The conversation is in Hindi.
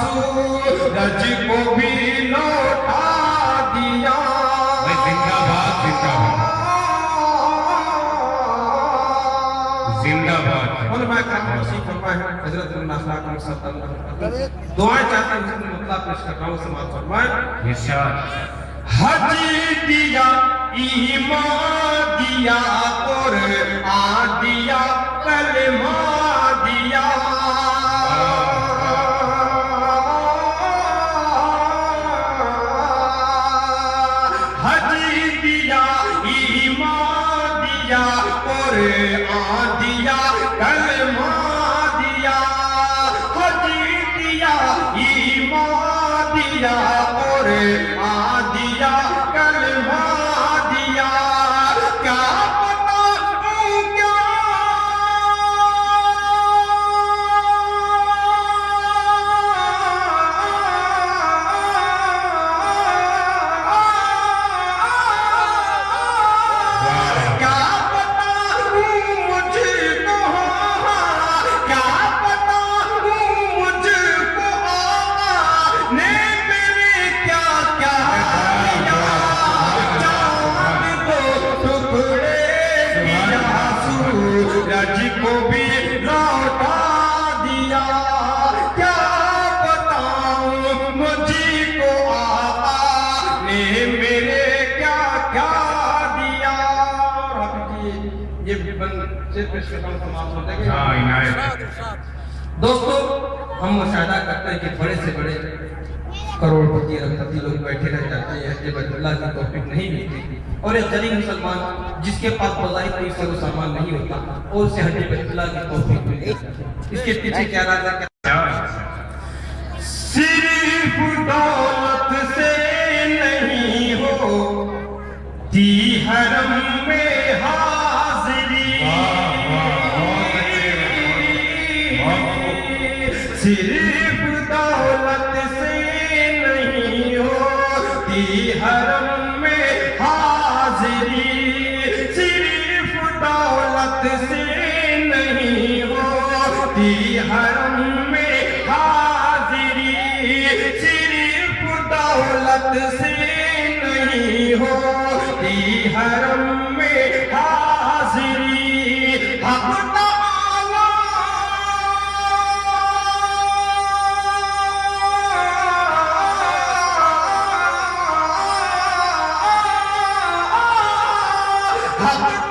सूरज को भी लौटा दिया। जिंदाबाद जिंदाबाद जिंदाबाद। दुआएं चाहते हैं मतलब पेश कर रहा हूँ समाज फरमाए। हज दिया ईमान दिया और आ दिया कलमा दिया। और आ दिया कलमा दिया। हज दिया ईमान दिया और आ दिया कलमा दिया। क्या बताऊं क्या को भी लौटा दिया। क्या बताऊं मुझी को आका ने मेरे क्या क्या दिया। ये दोस्तों हम मुशाहिदा करते हैं कि बड़े से बड़े करोड़पति अरबपति लोग बैठे रह जाते हैं जब अल्लाह की तौफीक नहीं मिलती। और एक गरीब मुसलमान जिसके पास बाज़ाहिर कोई सर सामान नहीं होता और उसे हटे अल्लाह की तौफीक मिल जाती है। इसके पीछे क्या राज है? सिर्फ दौलत से नहीं होती हरम में हाज़िरी। सिर्फ दौलत से नहीं होती हरम में हाज़िरी। सिर्फ दौलत से नहीं होती हरम में हाज़िरी। सिर्फ दौलत से नहीं होती हरम में हाज़िरी। हक